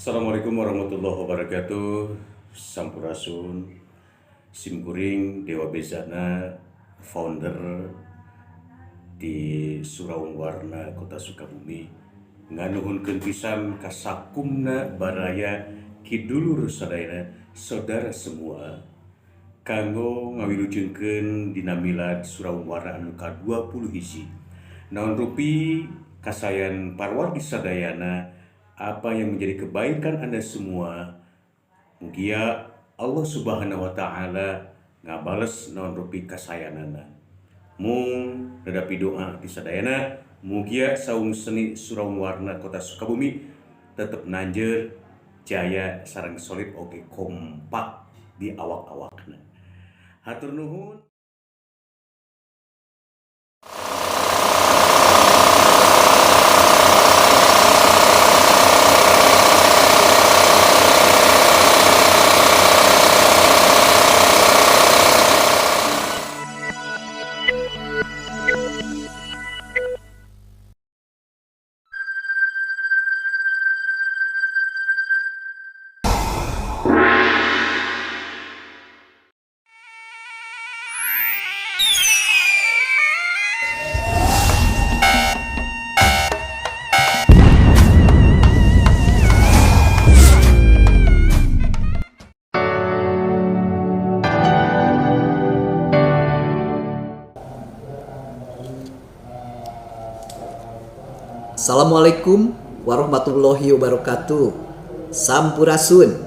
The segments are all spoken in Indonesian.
Assalamualaikum warahmatullahi wabarakatuh. Sampurasun, Simkuring, Dewa Bezana, founder di Suraung Warna, Kota Sukabumi. Nganuhunkeun pisan kasakumna baraya kidulur sadayana saudara semua. Kanggo ngawilujengkeun dina milad Suraung Warna anu ka-20 hiji. Naon rupi kasayan parwargi sadayana apa yang menjadi kebaikan Anda semua, mugia Allah Subhanahu wa taala ngabales naon rupi kasayanana. Mung nadapi doa di sadayana, mugia saung seni Suraung Warna Kota Sukabumi tetep nanjeur jaya sareng solid oge kompak di awak-awakna. Hatur nuhun. Assalamualaikum warahmatullahi wabarakatuh. Sampurasun.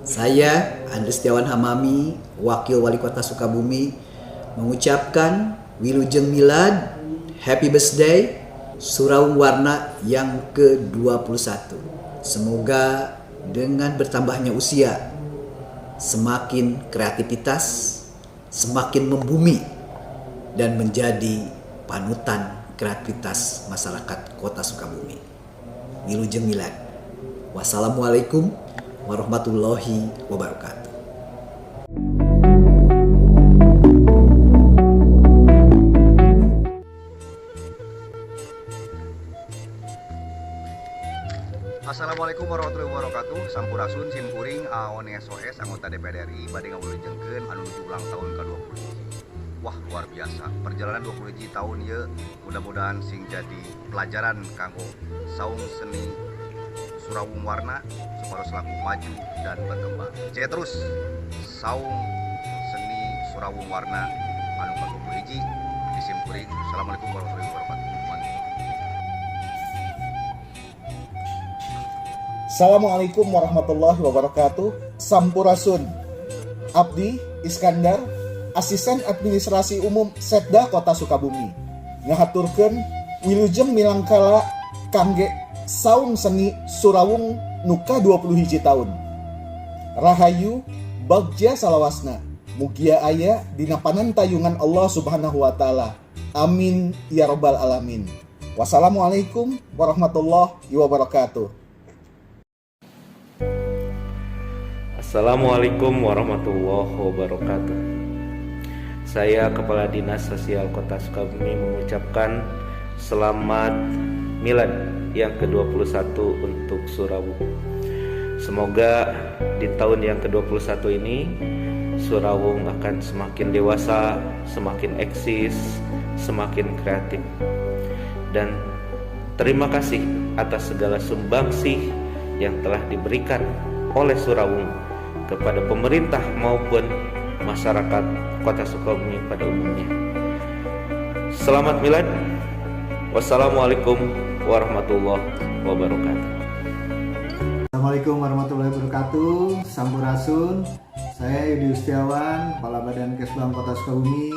Saya Andri Setiawan Hamami, Wakil Wali Kota Sukabumi, mengucapkan Wilujeng Milad, Happy Birthday Suraung Warna yang ke-21. Semoga dengan bertambahnya usia, semakin kreativitas, semakin membumi, dan menjadi panutan kreativitas masyarakat Kota Sukabumi. Wilujeng Milad. Wassalamualaikum warahmatullahi wabarakatuh. Assalamualaikum warahmatullahi wabarakatuh. Sampurasun Simkuring Aon SOS anggota DPR RI bade ngawilujengkeun anu nuju ulang tahun ke-20. Wah, luar biasa. Perjalanan 20 tahun ya, mudah-mudahan sing jadi pelajaran kanggo saung seni Suraung Warna supaya selaku maju dan berkembang. Jaya terus saung seni Suraung Warna anu ka-20 hiji di Simkuring. Assalamualaikum warahmatullahi wabarakatuh. Assalamualaikum warahmatullahi wabarakatuh. Sampurasun. Abdi Iskandar, Asisten Administrasi Umum Setda Kota Sukabumi, ngahaturkeun wilujeng milangkala kangge saung seni Suraung nuka 20 hiji tahun. Rahayu bagja salawasna, mugia aya dina panantayungan Allah Subhanahu wa taala. Amin ya rabbal alamin. Wassalamualaikum warahmatullahi wabarakatuh. Assalamualaikum warahmatullahi wabarakatuh. Saya Kepala Dinas Sosial Kota Sukabumi mengucapkan selamat milad yang ke-21 untuk Suraung. Semoga di tahun yang ke-21 ini Suraung akan semakin dewasa, semakin eksis, semakin kreatif. Dan terima kasih atas segala sumbangsih yang telah diberikan oleh Suraung kepada pemerintah maupun masyarakat Kota Sukabumi pada umumnya. Selamat milad. Wassalamualaikum warahmatullahi wabarakatuh. Assalamualaikum warahmatullahi wabarakatuh. Sampurasun. Saya Yudi Setiawan, Kepala Badan Kesbang Kota Sukabumi.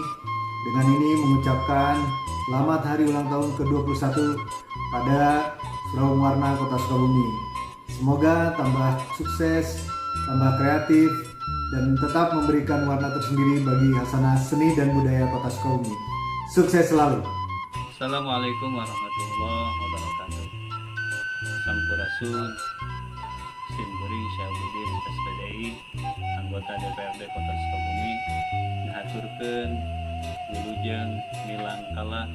Dengan ini mengucapkan selamat hari ulang tahun ke-21 pada Suraung Warna Kota Sukabumi. Semoga tambah sukses, tambah kreatif, dan tetap memberikan warna tersendiri bagi hasanah seni dan budaya Kota Sukabumi. Sukses selalu. Assalamualaikum warahmatullahi wabarakatuh. Sampurasun, Simkuring Syahbudin SPDI, anggota DPRD Kota Sukabumi, ngahaturkeun wilujeng milangkala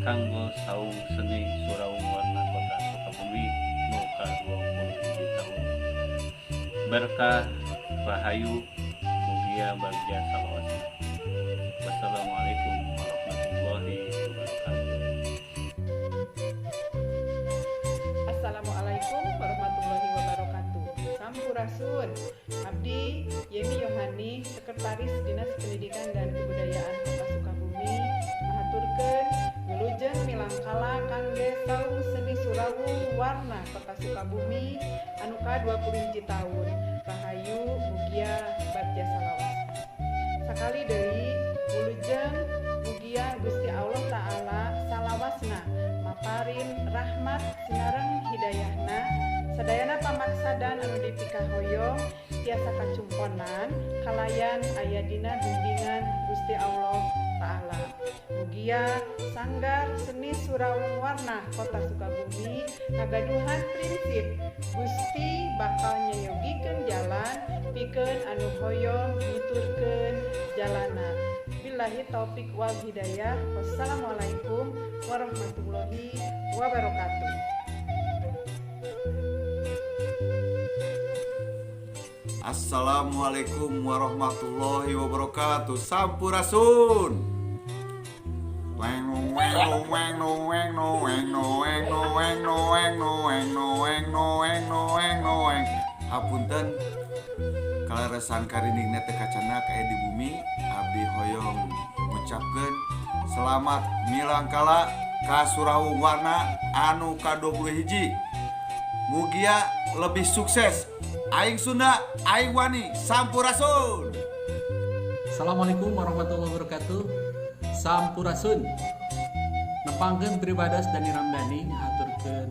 kanggo saung seni Suraung Warna Kota Sukabumi nu ka-20 tahun. berkah, rahayu, mugia bagja salawasna. Wassalamualaikum warahmatullahi wabarakatuh. Assalamualaikum warahmatullahi wabarakatuh. Sampurasun. Abdi Yemi Yohani, Sekretaris Dinas Pendidikan dan Kebudayaan Kota Sukabumi, mahaturkeun wilujeng milangkala kangge saung seni Surawung warna Kota Sukabumi anu ka-20 hiji taun. Rahayu mugia bagja salawas. Sakali deui wilujeng mugia Gusti Allah Ta'ala salawasna maparin rahmat sinareng hidayahna sadayana pamaksadan anu dipikahoyong tiasa kacumponan kalayan aya dina bimbingan Gusti Allah Ta'ala. Mugia Sanggar Seni Surawung Warna Kota Sukabumi ngagaduhan prinsip Gusti bakal nyayogikeun jalan pikeun anu hoyong nuturkeun jalanan. Billahi taufik wal hidayah. Wassalamualaikum warahmatullahi wabarakatuh. Assalamualaikum warahmatullahi wabarakatuh. Sampurasun. Hapunten kaleresan kariningna teu kacana kae di bumi, abdi hoyong ngucapkeun selamat milangkala ka Surawung Warna anu ka-21. Mugia lebih sukses. Aing Sunda, aing wani, sampurasun. Assalamualaikum warahmatullahi wabarakatuh. Sampurasun. Nepangkeun pribadas Dani Ramdhani ngaturkeun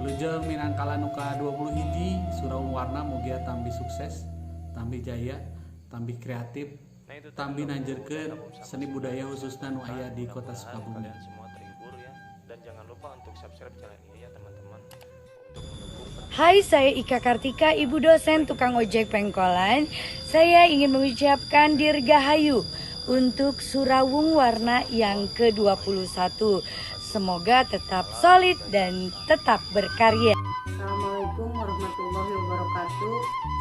wilujeng minangkala nu ka-20 hiji Surawung Warna mugia tambi sukses, tambi jaya, tambi kreatif, tambi nanjerkeun seni budaya khususna nu aya di Kota Sukabumi. Semua terhibur ya, dan jangan lupa untuk subscribe channel ini ya teman-teman. Hai, saya Ika Kartika, ibu dosen tukang ojek pengkolan. Saya ingin mengucapkan dirgahayu untuk Surawung Warna yang ke-21. Semoga tetap solid dan tetap berkarya. Assalamualaikum warahmatullahi wabarakatuh.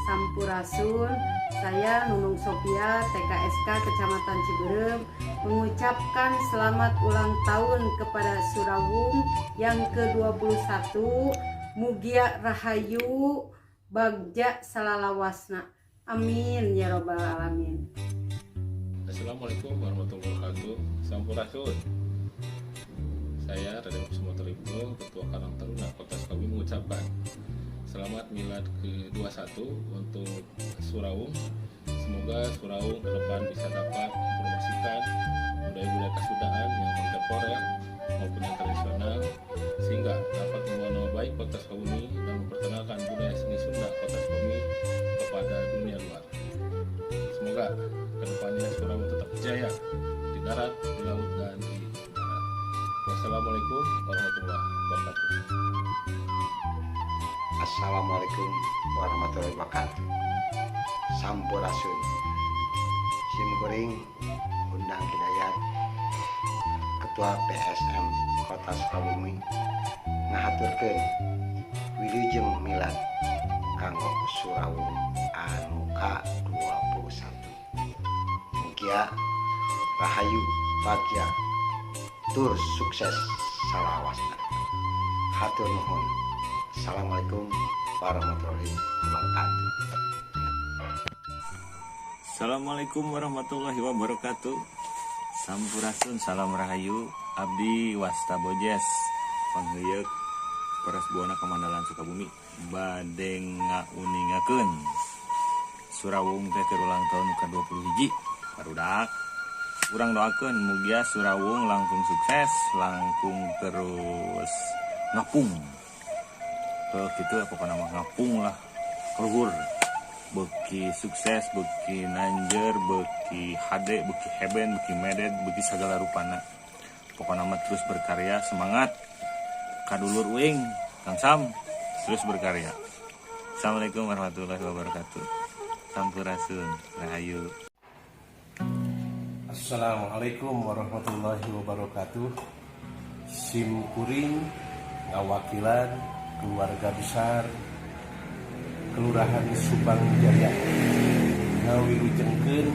Sampurasun. Saya Nunung Sophia, TKSK Kecamatan Ciberem, mengucapkan selamat ulang tahun kepada Surawung yang ke-21. Mugia rahayu bagja salalawasna. Amin ya robbal alamin. Assalamualaikum warahmatullahi wabarakatuh. Sampurasun. Saya Raden Kusuma Tributo, Ketua Karang Taruna Kota Sukabumi mengucapkan selamat milad ke-21 untuk Surawung. Semoga Surawung ke depan bisa dapat mempromosikan budaya-budaya kesundaan yang kontemporer maupun yang tradisional, sehingga dapat membawa nama baik Kota Sukabumi dan memperkenalkan budaya seni Sunda Kota Sukabumi kepada dunia luar. Semoga kedepannya Surawung tetap jaya di darat, di laut, dan di udara. Wassalamualaikum warahmatullahi wabarakatuh. Assalamualaikum warahmatullahi wabarakatuh. Sampurasun. Simkuring Undang Hidayat, Ketua PSM Kota Sukabumi, ngahaturkeun wilujeng milad kanggo Surawung anu ka-21. Mugia rahayu bagja tur sukses salawasna. Hatur nuhun. Assalamualaikum warahmatullahi wabarakatuh. Assalamualaikum warahmatullahi wabarakatuh. Sampurasun, salam rahayu. Abdi Wasta Bojes, pangheuyeuk Peres Buana Kamandalan Sukabumi, bade ngauningakeun Surawung teh keur ulang tahun ke-21. Barudak urang doakeun mugia Surawung langkung sukses, langkung terus ngapung. Tuh kitu pokona mah ngapung lah. Luhur. Beuki sukses, beuki nanjer, beuki hade, beuki heben, beuki medet, beuki sagala rupana. Pokona mah terus berkarya, semangat. Kadulur uing, Kang Sam, terus berkarya. Assalamualaikum warahmatullahi wabarakatuh. Sampurasun, rahayu. Assalamualaikum warahmatullahi wabarakatuh. Simkuring ngawakilan keluarga besar Kelurahan Subang Jaya. Ngawilujengkeun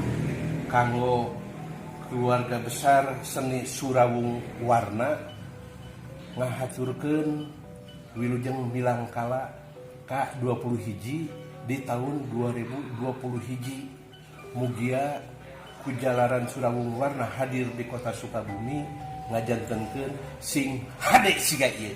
kanggo keluarga besar seni Surawung Warna, ngahaturkeun wilujeng milangkala K21 di tahun 2021. Mugia kujalaran Surawung Warna hadir di kota Sukabumi ngajantenkeun sing hade siga ieu.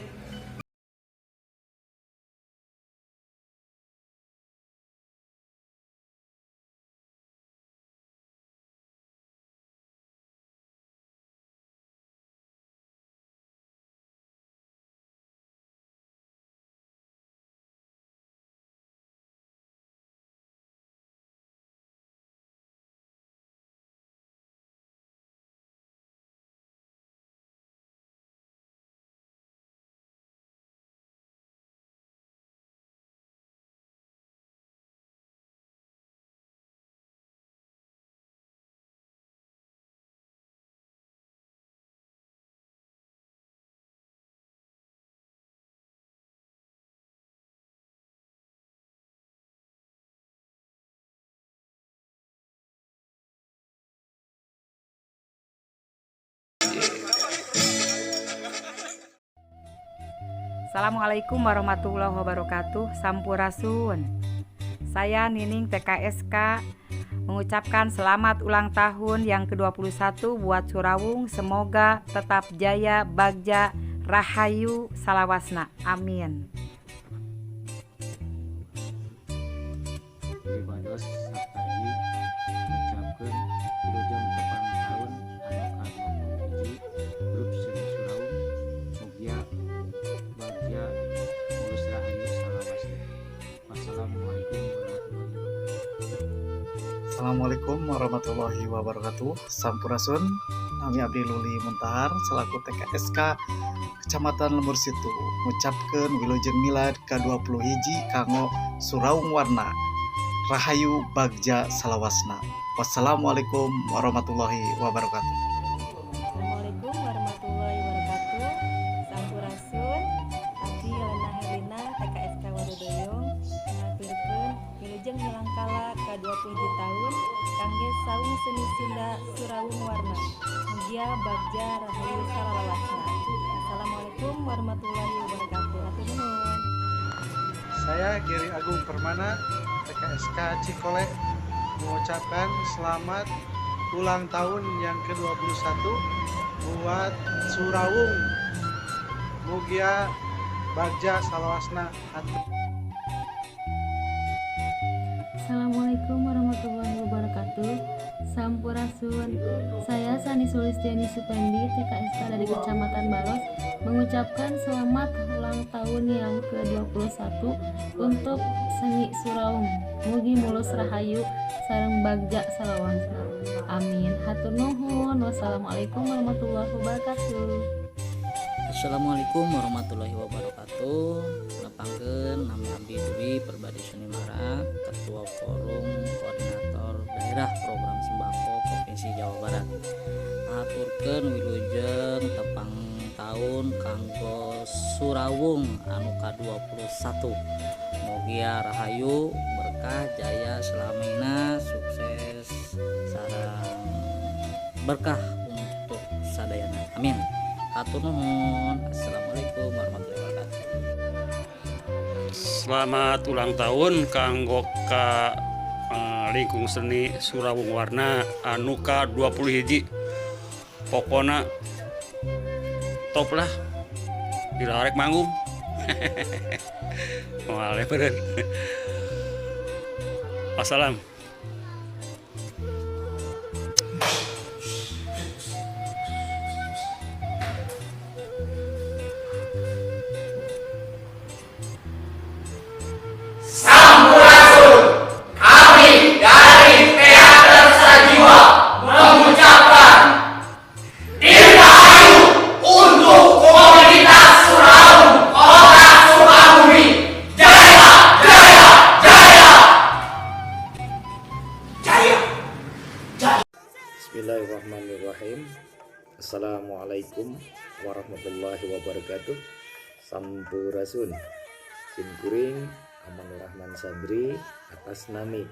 Assalamualaikum warahmatullahi wabarakatuh. Sampurasun. Saya Nining TKSK mengucapkan selamat ulang tahun yang ke-21 buat Surawung. Semoga tetap jaya, bagja, rahayu, salawasna. Amin. Ibados Saptagi mengucapkan wilujeng tepang tahun anu ka-21 grup seni Surawung mugia bagja mulus rahayu salawasna. Assalamualaikum warahmatullahi wabarakatuh. Sampurasun. Nami Abdi Luli Muntahar selaku TKSK Kecamatan Lembur Situ mengucapkan wilujeng milad ke-21 kanggo Surawung Warna. Rahayu bagja salawasna. Wassalamualaikum warahmatullahi wabarakatuh. Assalamualaikum warahmatullahi wabarakatuh. Sampurasun. Abdi Lena Helena TKSK Wadodoyong ngaturkeun wilujeng milangkala ka-20 tahun kangge saung seni Sunda Surawung Warna. Mugia bagja rahayu salawasna. Assalamualaikum warahmatullahi wabarakatuh. Hatur nuhun. Saya Giri Agung Permana TKSK Cikole mengucapkan selamat ulang tahun yang ke-21 buat Surawung. Mugia bagja salawasna. Assalamualaikum warahmatullahi wabarakatuh. Sampurasun. Saya Sani Sulistiani Supendi TKSK dari Kecamatan Baros mengucapkan selamat ulang tahun yang ke-21 untuk seni Surawung. Mugi mulus rahayu sareng bagja salawasna. Amin. Hatur nuhun. Wassalamualaikum warahmatullahi wabarakatuh. Assalamualaikum warahmatullahi wabarakatuh. Nepangkeun nami Abdi Dwi Perbadi Sunimara, Ketua Forum Koordinator Daerah Program Sembako Provinsi Jawa Barat. Ngaturkeun wilujeng tepang tahun kanggo Surawung anu ka-21. Mugia rahayu, berkah, jaya selamina, sukses sareng berkah untuk sadayana. Amin. Hatur nuhun. Assalamualaikum warahmatullahi wabarakatuh. Selamat ulang tahun kanggo ka lingkung seni Surawung Warna anu ka-21. Pokona top lah. Dirarek manggung. Moal beureun. Wassalam. Bismillahirrahmanirrahim. Assalamualaikum warahmatullahi wabarakatuh. Sampurasun. Simkuring amanurah Rahman Sabri atas nami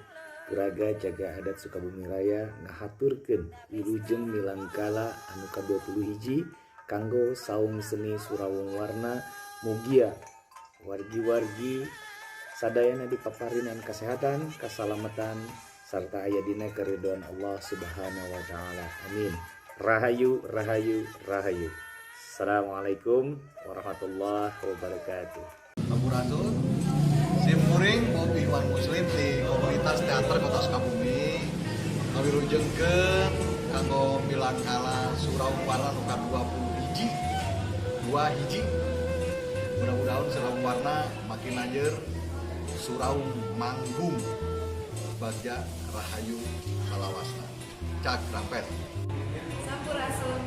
Puraga Jaga Adat Sukabumi Raya ngahaturkeun wilujeng milangkala anu ka-21 kanggo saung seni Surawung Warna mugia wargi-wargi sadayana dipaparinan kesehatan, keselamatan serta aya dina keridhaan Allah Subhanahu wa taala. Amin. Rahayu rahayu rahayu. Assalamualaikum warahmatullahi wabarakatuh. Sampurasun, simkuring Bobi Wan Muslim di komunitas teater Kota Sukabumi ngawilujengkeun kanggo milangkala Surawung Warna nu ka-21 2 hiji. Mudah-mudahan Surawung Warna makin lanjut Surawung manggung bagja rahayu salawasna. Cak rampet. Sampurasun,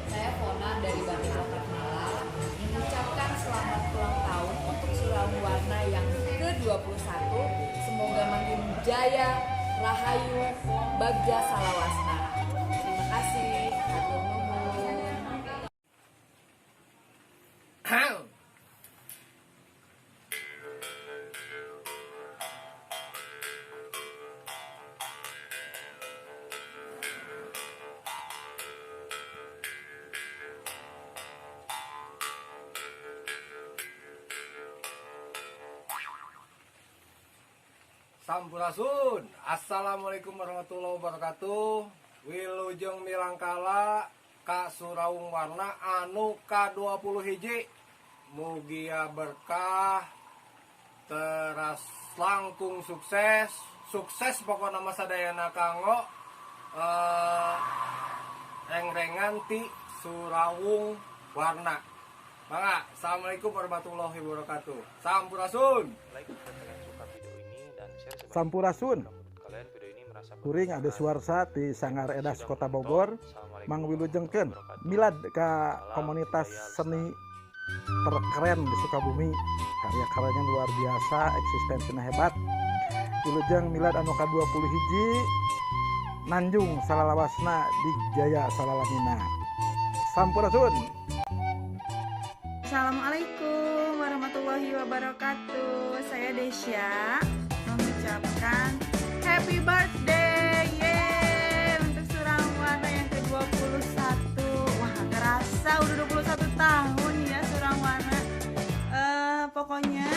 saya Fona dari Batik Lokat Malang mengucapkan selamat ulang tahun untuk Surawung Warna yang ke-21. Semoga makin jaya, rahayu, bagja salawasna. Terima kasih. Hatur nuhun. Sampurasun, assalamualaikum warahmatullahi wabarakatuh. Wilujeng milangkala ka Surawung Warna anu ka-21 mugia berkah teras langkung sukses pokokna masa dayana kanggo rengrengan ti Surawung Warna. Mangga, assalamualaikum warahmatullahi wabarakatuh. Sampurasun. Sampurasun. Kuring ada suarsa di Sanggar Edas Kota Bogor mangwilujengkeun milad ka komunitas seni terkeren di Sukabumi. Karya-karyanya luar biasa, eksistensinya hebat. Wilujeng milad anu ka-21 Nanjung salalawasna di Jaya Salalamina. Sampurasun. Assalamualaikum warahmatullahi wabarakatuh. Saya Desya mengucapkan happy birthday untuk Surawung Warna yang ke-21. Wah, terasa udah 21 tahun ya Surawung Warna. Pokoknya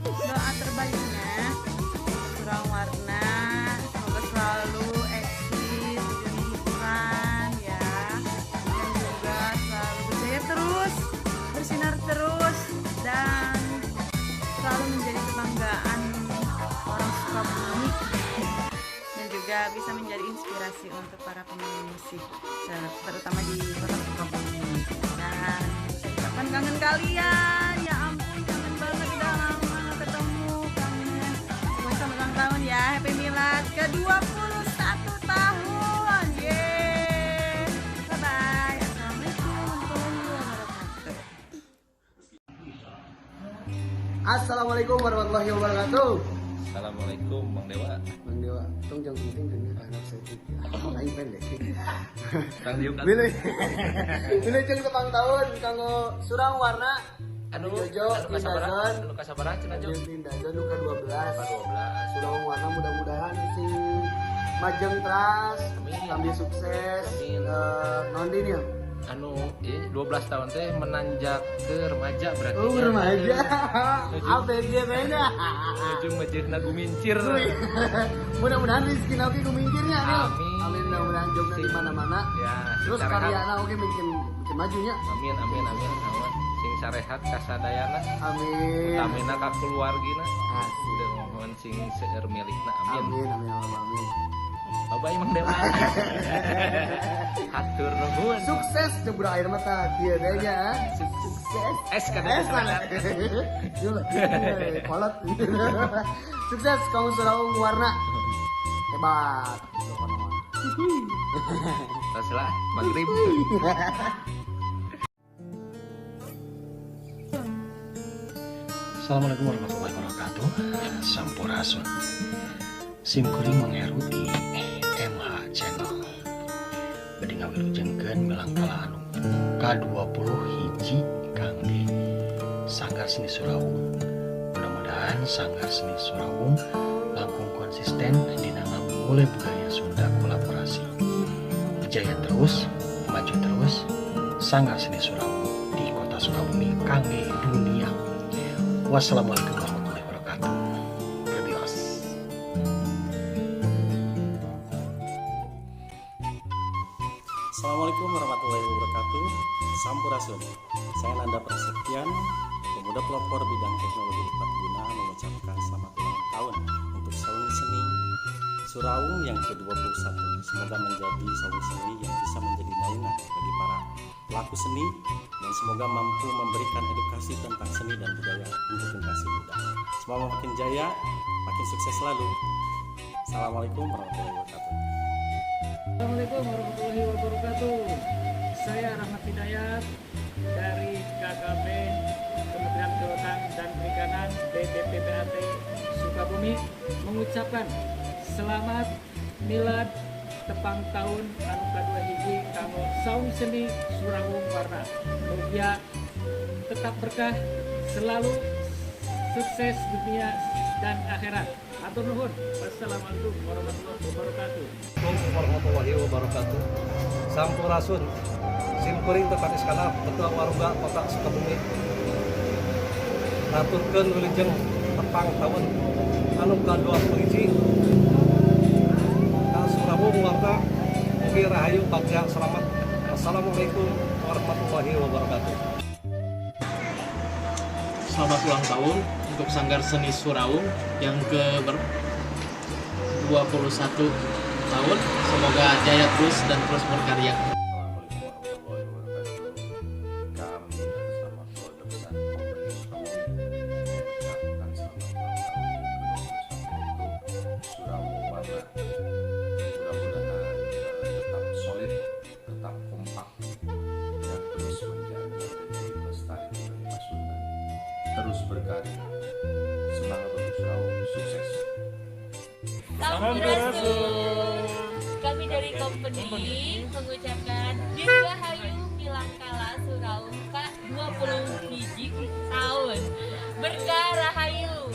doa terbaiknya Surawung Warna semoga selalu eksis di dunia hiburan ya, dan juga selalu berjaya terus, bersinar terus, dan selalu menjadi kebanggaan orang Sukabumi dan juga bisa menjadi inspirasi untuk para pemain musik terutama di kota Sukabumi. Dan saya ucapkan kangen kalian, ya ampun kangen banget, udah lama gak ketemu, kangen. Pokoknya selamat ulang tahun ya, happy milad ke-21 tahun. Yeay, bye bye. Assalamualaikum warahmatullahi wabarakatuh. Assalamualaikum warahmatullahi wabarakatuh. Assalamualaikum Bang Dewa. Bang Dewa, tong jangan penting dengan anak saya. Lain pendek. Kang Diuk. Wilujeng tepang tahun kanggo Surawung Warna anu Jojo anu kasabaraha cenah Jo? Tindakan nu ka-12. Surawung Warna mudah-mudahan sing majeng teras, tambah sukses. Nondin ya. Anu 12 tahun teh menanjak ke remaja berarti. Oh, remaja. ABG beda. Ujung majehna gumincir. Mudah-mudahan rezeki oge gumincirnya. Amin. Mudah-mudahan jogna di mana-mana. Ya, terus karyana oge bikin majunya. Amin. Awan sing sarehat kasadayana. Amin. Utamina ka keluargina. Asih. Mohon sing seueur milikna. Amin. Amin. Bye-bye Mang Dewa. Hatur nuhun. Sukses jebur air mata kieu teh nya. Sukses. Es kana. Kolot. Sukses kamu Surawung Warna. Hebat. Teruslah maghrib. Assalamualaikum warahmatullahi wabarakatuh. Sampurasun. Simkuring mengeruti MH Channel. Bade ngawilujengkeun milangkala anu ka-21 kangge Sanggar Seni Surawung. Mudah-mudahan Sanggar Seni Surawung langkung konsisten dina mulai budaya Sunda kolaborasi. Jaya terus, maju terus, Sanggar Seni Surawung di Kota Sukabumi kangge dunia. Wassalamualaikum warahmatullahi wabarakatuh. Berbios. Assalamualaikum warahmatullahi wabarakatuh. Sampurasun. Saya Nanda Prasetyan, pemuda pelopor bidang teknologi lipat guna, mengucapkan selamat ulang tahun untuk saung seni Surawung yang ke-21. Semoga menjadi saung seni yang bisa menjadi naungan bagi para pelaku seni dan semoga mampu memberikan edukasi tentang seni dan budaya untuk generasi muda. Semoga makin jaya, makin sukses selalu. Assalamualaikum warahmatullahi wabarakatuh. Assalamualaikum warahmatullahi wabarakatuh. Saya Rahmat Hidayat dari KKP Kementerian Kelautan dan Perikanan BPPPAT Sukabumi mengucapkan selamat milad tepang tahun anu kadua hiji kanggo saung seni Surawung Warna. Mugia tetap berkah, selalu sukses dunia dan akhirat. Atur nuhun. Wassalamualaikum warahmatullahi wabarakatuh. Assalamualaikum warahmatullahi wabarakatuh. Sampurasun. Simkuring tekan iskana Ketua Warungga Kota Sukabumi. Aturkeun wilujeng tepang tahun anu ka-21 ka Surawung Warna. Mugi rahayu bagja selamat. Assalamualaikum warahmatullahi wabarakatuh. Selamat ulang tahun untuk Sanggar Seni Surawung yang ke-21 tahun. Semoga jaya terus dan terus berkarya. Terus berkarya. Semangat untuk Surawung, sukses. Sampurasun. Kami dari company mengucapkan Dirgahayu Milangkala Surawung K 20 tahun. Berkah rahayu.